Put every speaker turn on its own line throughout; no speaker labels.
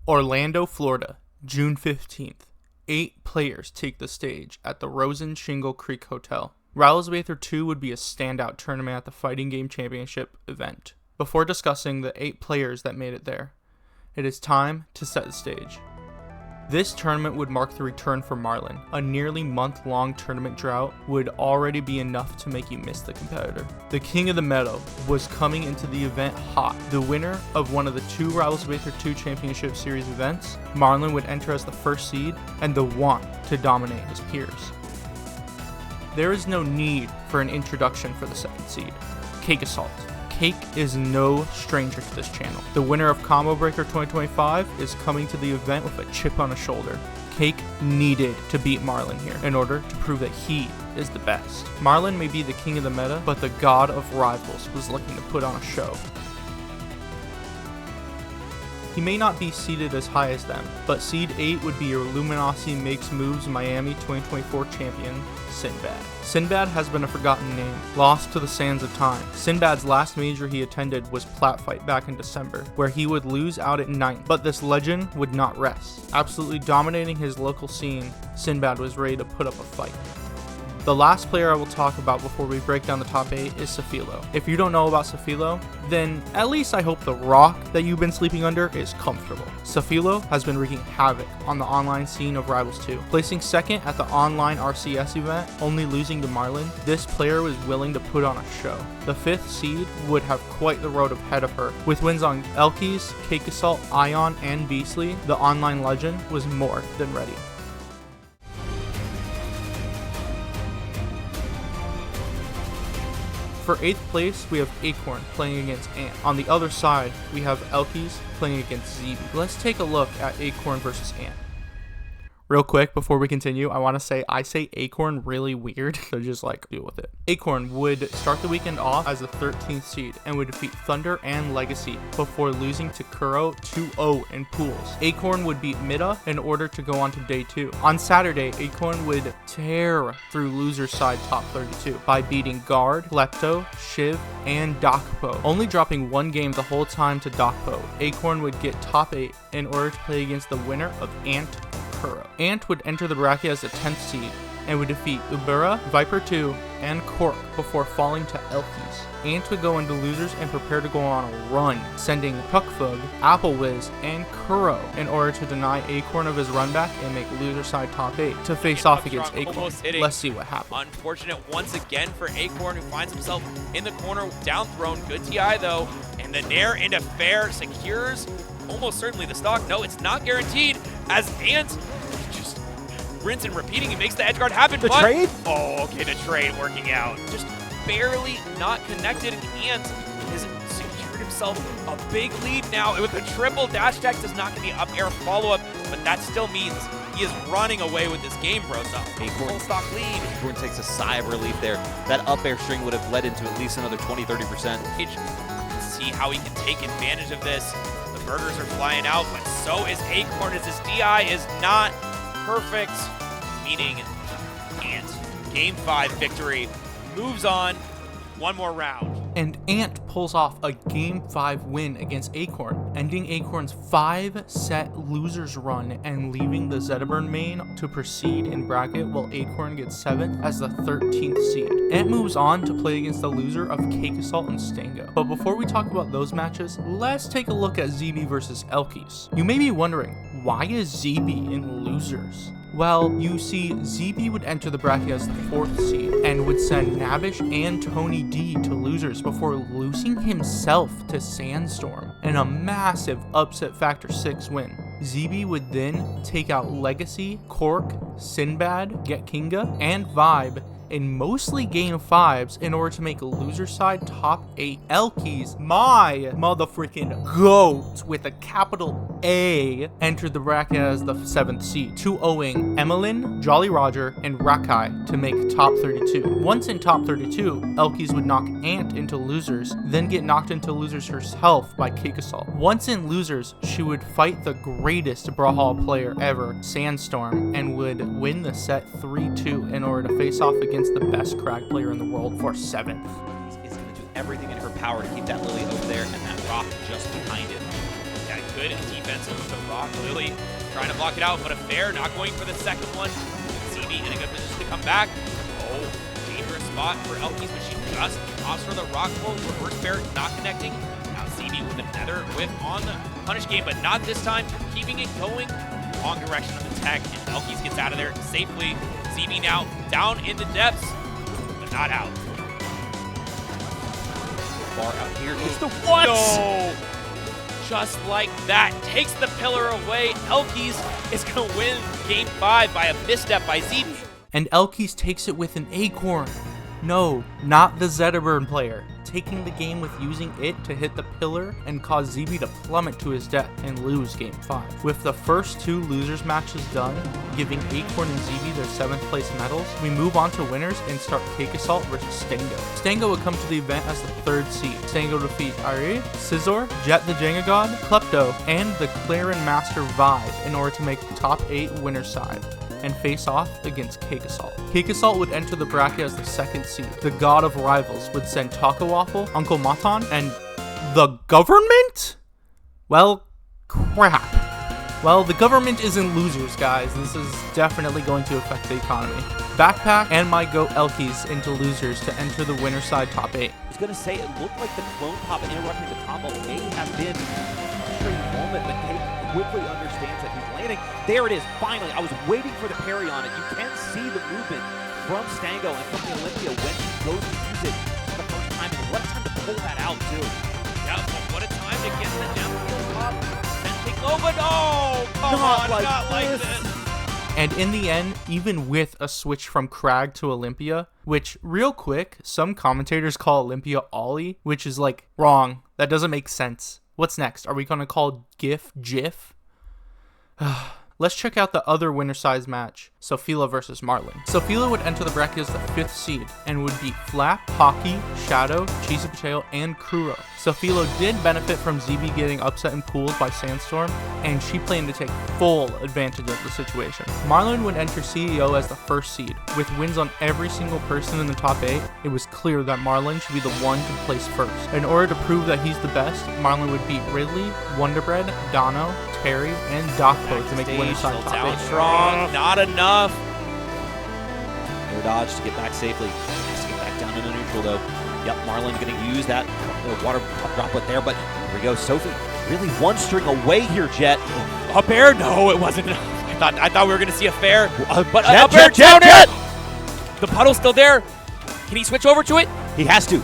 Orlando, Florida, June 15th. 8 players take the stage at the Rosen Shingle Creek Hotel. Rivals of Aether 2 would be a standout tournament at the Fighting Game Championship event. Before discussing the 8 players that made it there, it is time to set the stage. This tournament would mark the return for Marlon. A nearly month-long tournament drought would already be enough to make you miss the competitor. The King of the Meadow was coming into the event hot. The winner of one of the 2 Rivals of Aether 2 Championship Series events, Marlon would enter as the first seed and the one to dominate his peers. There is no need for an introduction for the second seed, CakeAssault. Cake is no stranger to this channel. The winner of Combo Breaker 2025 is coming to the event with a chip on his shoulder. Cake needed to beat Marlon here in order to prove that he is the best. Marlon may be the king of the meta, but the god of rivals was looking to put on a show. He may not be seeded as high as them, but seed 8 would be your Luminosity Makes Moves Miami 2024 champion, Sinbad. Sinbad has been a forgotten name, lost to the sands of time. Sinbad's last major he attended was Platfight back in December, where he would lose out at 9th, but this legend would not rest. Absolutely dominating his local scene, Sinbad was ready to put up a fight. The last player I will talk about before we break down the top 8 is Sophilo. If you don't know about Sophilo, then at least I hope the rock that you've been sleeping under is comfortable. Sophilo has been wreaking havoc on the online scene of Rivals 2. Placing second at the online RCS event, only losing to Marlon, this player was willing to put on a show. The 5th seed would have quite the road ahead of her. With wins on Elkies, CakeAssault, Ion, and Beastly, the online legend was more than ready. For 8th place, we have Acorn playing against Ant. On the other side, we have Elkies playing against ZB. Let's take a look at Acorn versus Ant. Real quick, before we continue, I want to say I say Acorn really weird, so just deal with it. Acorn would start the weekend off as the 13th seed and would defeat Thunder and Legacy before losing to Kuro 2-0 in pools. Acorn would beat Mida in order to go on to day 2. On Saturday, Acorn would tear through loser side top 32 by beating Guard, Lepto, Shiv, and Dakpo, only dropping 1 game the whole time to Dakpo. Acorn would get top 8 in order to play against the winner of Ant. Ant would enter the bracket as the 10th seed and would defeat Ubera, Viper 2, and Cork before falling to Elkies. Ant would go into losers and prepare to go on a run, sending Puckfug, Applewiz, and Kuro in order to deny Acorn of his run back and make loser side top 8 to face off against Acorn. Let's see what happens.
Unfortunate once again for Acorn, who finds himself in the corner, down thrown. Good TI though, and the Nair into fair secures almost certainly the stock. No, it's not guaranteed, as Ant just rinse and repeating. He makes the edge guard happen.
The trade?
Oh, okay, the trade working out. Just barely not connected, and Ant has secured himself a big lead now with a triple dash attack. Does not get the up air follow-up, but that still means he is running away with this game, bro. So full stock lead.
Acorn takes a sigh of relief there. That up air string would have led into at least another 20-30%.
See how he can take advantage of this. Burgers are flying out, but so is Acorn, as his DI is not perfect, meaning Ant, Game 5 victory, moves on, 1 more round.
And Ant pulls off a Game 5 win against Acorn, ending Acorn's 5-set losers run and leaving the Zetaburn main to proceed in bracket, while Acorn gets 7th as the 13th seed. Ant moves on to play against the loser of CakeAssault and Stango. But before we talk about those matches, let's take a look at ZB versus Elkies. You may be wondering, why is ZB in losers? Well, you see, ZB would enter the bracket as the 4th seed and would send Navish and Tony D to losers before losing himself to Sandstorm in a massive upset factor 6 win. ZB would then take out Legacy, Cork, Sinbad, Get Kinga, and Vibe in mostly game 5s in order to make a loser side top 8. Elkies, my motherfreaking GOAT with a capital A, entered the bracket as the 7th seed, 2-0ing Emmeline, Jolly Roger, and Rakai to make top 32. Once in top 32, Elkies would knock Ant into losers, then get knocked into losers herself by CakeAssault. Once in losers, she would fight the greatest Brawlhalla player ever, Sandstorm, and would win the set 3-2 in order to face off against the best crack player in the world for 7th.
Is going to do everything in her power to keep that Lily over there and that rock just behind it.
Yeah, good defense with the rock. Lily trying to block it out, but a fair, not going for the second one. CB in a good position to come back. Oh, dangerous spot for Elkies, but she just opts for the rock pull. Reverse fair not connecting. Now CB with another whip on the punish game, but not this time. Keeping it going. Wrong direction of the tech, and Elkies gets out of there safely. CB now down in the depths, but not out.
Far out here. It's the what?
No! Just like that, takes the pillar away. Elkies is going to win Game 5 by a misstep by ZB.
And Elkies takes it with an acorn. No, not the Zetaburn player, taking the game with using it to hit the pillar and cause ZB to plummet to his death and lose Game 5. With the first 2 losers matches done, giving Acorn and ZB their 7th place medals, we move on to winners and start CakeAssault versus Stango. Stango would come to the event as the 3rd seed. Stango defeat Ari, Scizor, Jet the Jenga God, Klepto, and the Clarin Master Vibe in order to make the top 8 winner side and face off against CakeAssault. CakeAssault would enter the bracket as the 2nd seed. The god of rivals would send Taco Waffle, Uncle Matan, and the government? Well, crap. Well, the government isn't losers, guys. This is definitely going to affect the economy. Backpack and my goat Elkies into losers to enter the winner side top 8.
I was going to say, it looked like the clone pop interrupting the combo may have been a straight moment, but Cake quickly understands that he's landing. There it is, finally. I was waiting for the parry on it. You can see the movement from Stango and from the Olympia when he goes to use it for the first time. And what a time to pull that out, too.
Yeah, but what a time to get the downfield pop and take low, but oh, come
Not
on,
like
not like
this.
this.
And in the end, even with a switch from Crag to Olympia, which, real quick, some commentators call Olympia Ollie, which is like, wrong. That doesn't make sense. What's next? Are we going to call GIF GIF? Let's check out the other winner size match, Sophilo versus Marlon. Sophilo would enter the bracket as the 5th seed and would beat Flap, Hockey, Shadow, Cheesy Potato, and Kuro. Sophilo did benefit from ZB getting upset in pools by Sandstorm, and she planned to take full advantage of the situation. Marlon would enter CEO as the 1st seed. With wins on every single person in the top 8, it was clear that Marlon should be the one to place first. In order to prove that he's the best, Marlon would beat Ridley, Wonderbread, Dono, Terry, and Docpo to make the winner side top
Down
8.
strong, not enough.
Air dodge to get back safely. Has to get back down into neutral, though. Yep, Marlon's going to use that water droplet there, but here we go. Sophie really one string away here, Jet.
Up air? No, it wasn't enough. I thought we were going to see a fair, but
Jet,
up air,
Jet,
down air.
Jet!
The puddle's still there. Can he switch over to it?
He has to.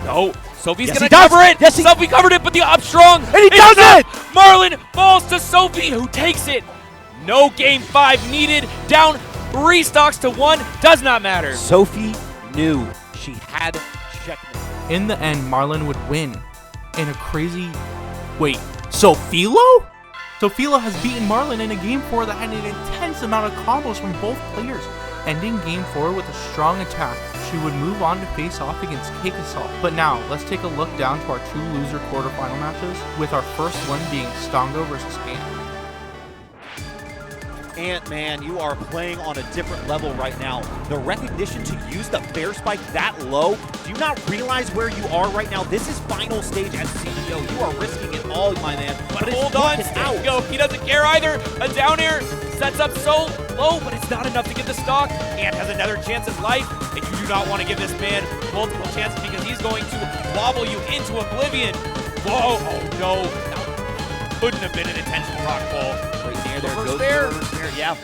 No. Sophie's
Yes,
going
he
to
does.
cover it.
Yes, he-
Sophie covered it, but the up strong.
And he does it!
Marlon falls to Sophie, who takes it. No Game 5 needed. Down 3 stocks to 1. Does not matter.
Sophie knew she had checkmate.
In the end, Marlon would win. In a crazy... Wait, Sophilo? Sophilo has beaten Marlon in a Game 4 that had an intense amount of combos from both players. Ending Game 4 with a strong attack, she would move on to face off against CakeAssault. But now, let's take a look down to our 2 loser quarterfinal matches, with our first one being Stango versus Ant.
Ant-Man, you are playing on a different level right now. The recognition to use the bear spike that low, do you not realize where you are right now? This is final stage as CEO. You are risking it all, my man.
But
it's
hold on,
working out.
Stango. He doesn't care either. A down air sets up so low, but it's not enough to get the stock. Ant has another chance at life, and you do not want to give this man multiple chances because he's going to wobble you into oblivion. Whoa, oh no. That couldn't have been an intentional rock pull.
Right near there
Reverse
goes
fair.
the reverse fair. Yeah.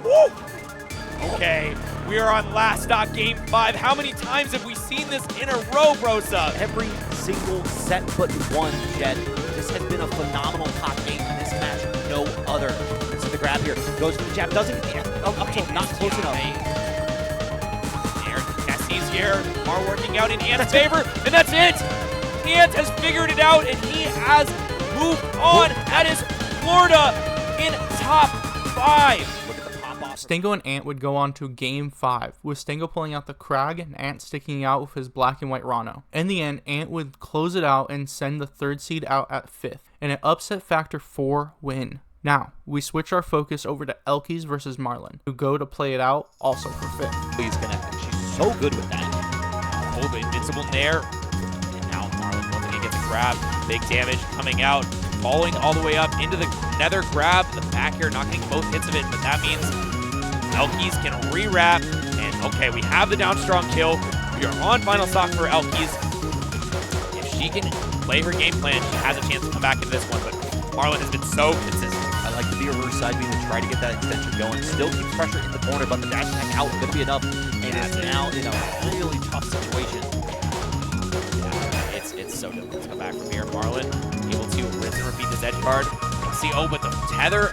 Woo! Okay, we are on last stock Game 5. How many times have we seen this in a row, Brosa?
Every single set but one, Jet. This has been a phenomenal top 8 in this match. No other. This is the grab here. Goes for the jab. Doesn't get the up tilt. Not close enough.
Nessie's here are working out in Ant's favor, and that's it. Ant has figured it out, and he has moved on. That is Florida in top 5.
Look at the pop off.
Stango and Ant would go on to Game 5, with Stango pulling out the Crag and Ant sticking out with his black and white Rano. In the end, Ant would close it out and send the 3rd seed out at 5th, and an upset factor 4 win. Now, we switch our focus over to Elkies versus Marlon, who go to play it out also for 5th.
He's connected. She's so good with that.
Hold the invincible nair. And now Marlon looking to get the grab. Big damage coming out. falling all the way up into the nether grab. The back air, not getting both hits of it, but that means Elkies can re-wrap. And okay, we have the down strong kill. We are on final stock for Elkies. If she can play her game plan, she has a chance to come back into this one, but Marlon has been so consistent.
I like the reverse side beam to try to get that extension going. Still keeps pressure in the corner, but the dash attack out is going to be enough. And is now in a really tough situation.
Yeah, it's so difficult to come back from here. Marlon able to rinse and repeat this edge guard. See, oh, but the tether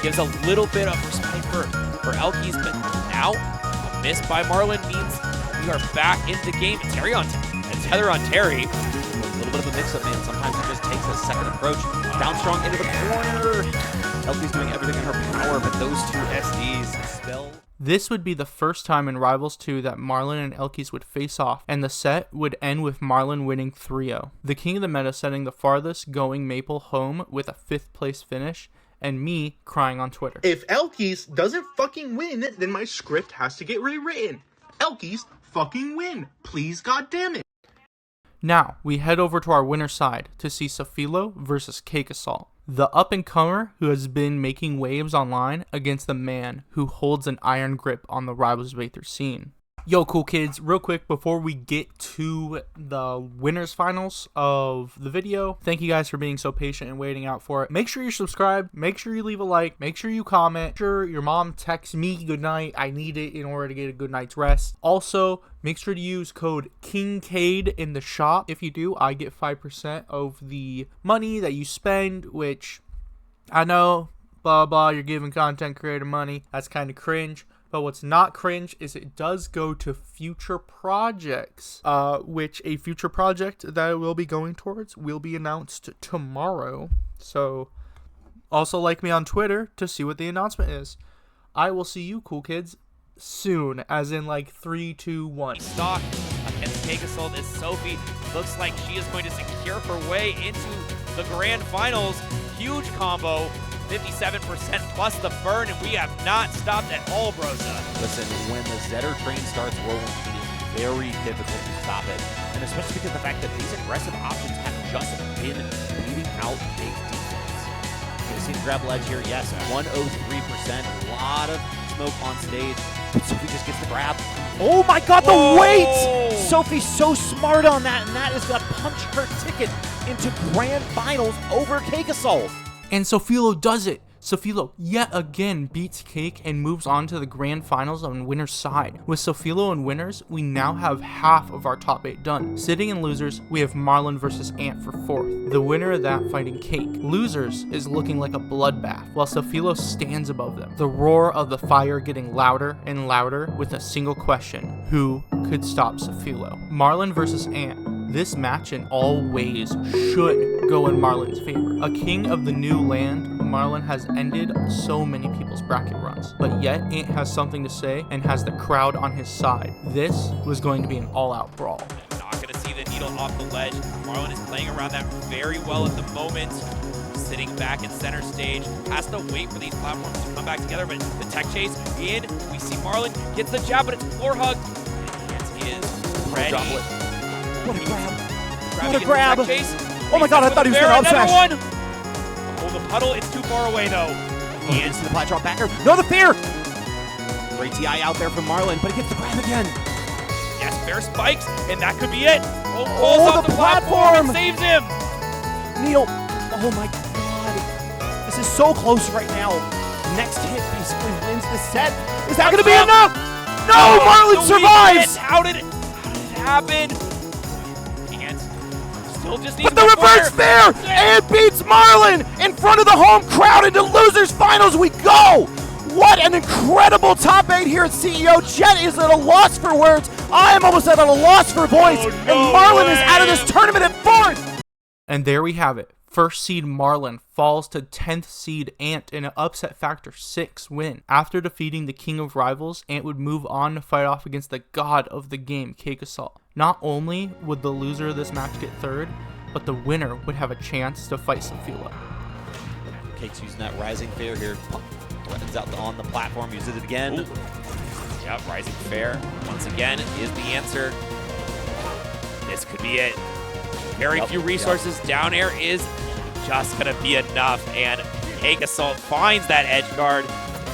gives a little bit of respite for Elkies, but now a miss by Marlon means we are back in the game. Terry on tether on Terry.
A little bit of a mix-up, man. Sometimes it just takes a second approach. Down strong into the corner. Elkies doing everything in her power, but those two SDs spell.
This would be the first time in Rivals 2 that Marlon and Elkies would face off, and the set would end with Marlon winning 3-0. The king of the meta sending the farthest going Maple home with a 5th place finish, and me crying on Twitter.
If Elkies doesn't fucking win, then my script has to get rewritten. Elkies fucking win. Please, goddammit.
Now, we head over to our winner's side to see Sophilo versus CakeAssault, the up-and-comer who has been making waves online against the man who holds an iron grip on the Rivals of Aether scene. Yo, cool kids, real quick before we get to the winners finals of the video, thank you guys for being so patient and waiting out for it. Make sure you're subscribed, make sure you leave a like, make sure you comment, make sure your mom texts me good night. I need it in order to get a good night's rest. Also, make sure to use code KINGCADE in the shop. If you do, I get 5% of the money that you spend, which I know, blah, blah, you're giving content creator money. That's kind of cringe. But what's not cringe is it does go to future projects, which a future project that I will be going towards will be announced tomorrow. So also like me on Twitter to see what the announcement is. I will see you cool kids soon, as in like 3, 2, 1.
Stock against CakeAssault as Sophie looks like she is going to secure her way into the grand finals. Huge combo. 57% plus the burn, and we have not stopped at all, Brosa.
Listen, when the Zetter train starts rolling, it is very difficult to stop it. And especially because of the fact that these aggressive options have just been beating out big defense. You're gonna see the grab ledge here, yes, 103%, a lot of smoke on stage. But Sophie just gets the grab. Oh my god, the weight! Sophie's so smart on that, and that is gonna punch her ticket into grand finals over CakeAssault.
And Sophilo does it. Sophilo yet again beats Cake and moves on to the grand finals on winner's side. With Sophilo and winners, we now have half of our top 8 done. Sitting in losers, we have Marlon versus Ant for 4th. The winner of that fighting Cake. Losers is looking like a bloodbath, while Sophilo stands above them. The roar of the fire getting louder and louder with a single question: who could stop Sophilo? Marlon versus Ant. This match in all ways should go in Marlon's favor. A king of the new land, Marlon has ended so many people's bracket runs, but yet Ant has something to say and has the crowd on his side. This was going to be an all-out brawl.
Not going to see the needle off the ledge. Marlon is playing around that very well at the moment. Sitting back in center stage, has to wait for these platforms to come back together, but the tech chase in, we see Marlon gets the jab, but it's floor hug. And Ant is ready.
What a grab!
What
a grab!
Chase.
Oh my god, I thought he was going to up smash!
Oh, the puddle, it's too far away though.
He into the platform backer. No, the fear! Great TI out there from Marlon, but he gets the grab again.
Yes, fair spikes, and that could be it. Oh, off the platform and saves him.
Neil, oh my god. This is so close right now. Next hit basically wins the set. Is that going to be enough? No, Marlon survives!
How did it happen? And still just needs
but the reverse fair! And beats Marlon in front of the home crowd into losers finals we go! What an incredible top 8 here at CEO. Jet is at a loss for words. I am almost at a loss for voice.
Oh,
and Marlon is out of this tournament at 4th.
And there we have it. First seed Marlon falls to 10th seed Ant in an upset factor 6 win. After defeating the king of rivals, Ant would move on to fight off against the god of the game, CakeAssault. Not only would the loser of this match get 3rd, but the winner would have a chance to fight Sophilo.
Cake's using that rising fair here. Runs out on the platform, uses it again.
Ooh. Yep, rising fair once again is the answer. This could be it. Very few resources. Down air is just going to be enough. And CakeAssault finds that edge guard,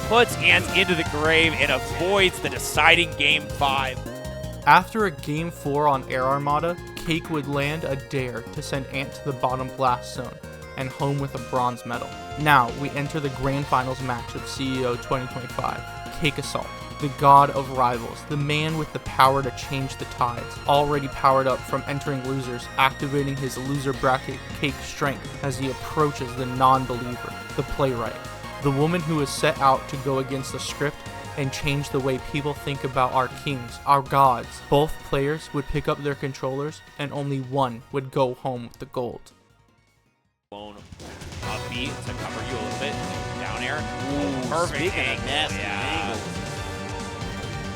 puts Ant into the grave, and avoids the deciding Game 5.
After a Game 4 on Air Armada, Cake would land a dare to send Ant to the bottom blast zone and home with a bronze medal. Now, we enter the Grand Finals match of CEO 2025. CakeAssault, the god of rivals, the man with the power to change the tides, already powered up from entering losers, activating his loser bracket Cake strength as he approaches the non-believer, the playwright, the woman who is set out to go against the script and change the way people think about our kings, our gods. Both players would pick up their controllers and only one would go home with the gold.
Upbeat to cover you a little bit. Down air. Ooh, perfect angle. Yeah.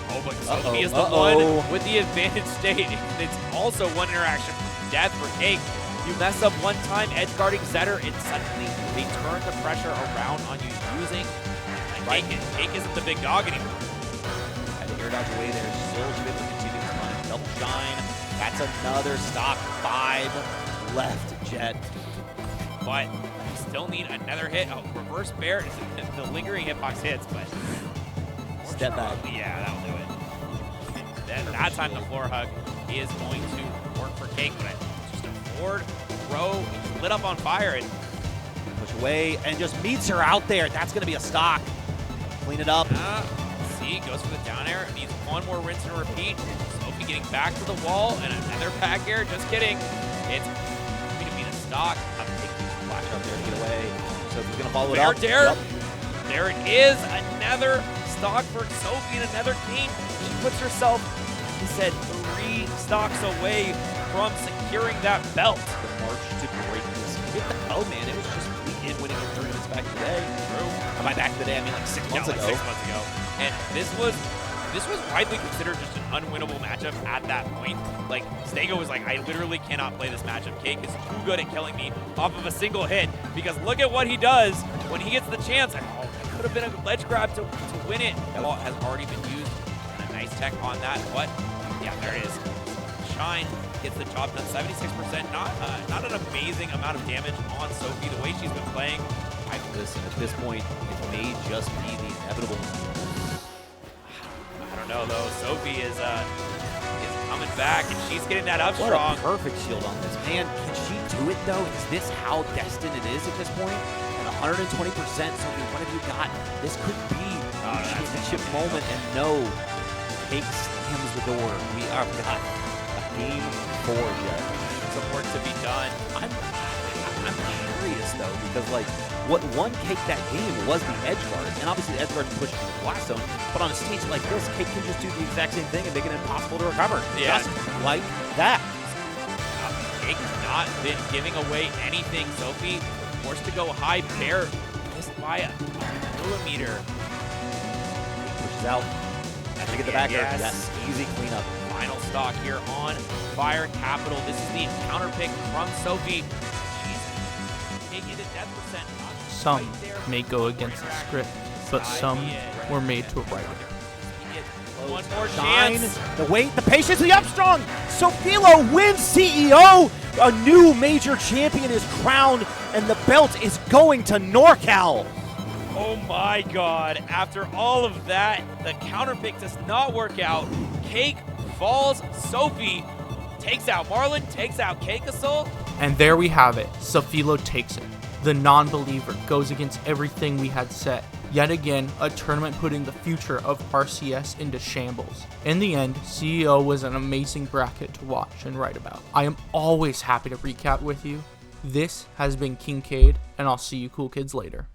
Oh, but Sophie is the one with the advantage state. It's also one interaction from death for Cake. You mess up one time edge guarding Zetter, and suddenly they turn the pressure around on you using Cake isn't the big dog anymore.
Had to air dodge away there. Still should be able to continue this run. Double shine. That's another stock. 5 left, Jet.
But you still need another hit. Oh, reverse bear. The lingering hitbox hits, but
step back.
Yeah, that'll do it. Then that time the floor hug is going to work for Cake, but just a forward row lit up on fire and
push away and just meets her out there. That's going to be a stock. Clean it up.
See, goes for the down air. Needs one more rinse and repeat. Sophie getting back to the wall and another back air. Just kidding. It's going to be the stock.
I'm taking some flash out there to get away. Sophie's going to follow it up.
Yep. There it is. Another stock for Sophie in another game. She puts herself, he said, 3 stocks away from securing that belt.
The march to greatness. Oh man, it was just in winning in tournaments back in the day.
True.
By back in the day, I mean like 6 months ago.
6 months ago. And this was widely considered just an unwinnable matchup at that point. Like, Stego was like, I literally cannot play this matchup. Cake is too good at killing me off of a single hit, because look at what he does when he gets the chance. And, oh, that could have been a ledge grab to win it. That ball has already been used. And a nice tech on that. But, yeah, there it is. Shine gets the job done. 76%. Not an amazing amount of damage on Sophie. The way she's been playing,
Listen, at this point, it may just be the inevitable.
I don't know though. Sophie is coming back, and she's getting that up strong.
What a perfect shield on this. Man, can she do it though? Is this how destined it is at this point? At 120%, Sophie, what have you got? This could be a championship moment, and no, Cake slams the door. We are got a game 4 yet.
Some work to be done.
I'm curious though, because like what won Cake that game was the edge guard, and obviously the edge guard pushed to the blast zone. But on a stage like this, Cake can just do the exact same thing and make it impossible to recover.
Yeah.
Just like that.
Cake has not been giving away anything. Sophie forced to go high. Bear missed by a millimeter.
Pushes out. Has to get the back air. Yes, easy cleanup.
Final stock here on Fire Capital. This is the counter pick from Sophie. She's taking the death percent.
Some may go against the script, but some were made to write it.
One more
Shine,
chance.
the wait, the patience, the upstrong. Sophilo wins CEO. A new major champion is crowned, and the belt is going to NorCal.
Oh my god. After all of that, the counter pick does not work out. Cake falls. Sophie takes out Marlon, takes out CakeAssault.
And there we have it. Sophilo takes it. The non-believer goes against everything we had set. Yet again, a tournament putting the future of RCS into shambles. In the end, CEO was an amazing bracket to watch and write about. I am always happy to recap with you. This has been King Cade, and I'll see you cool kids later.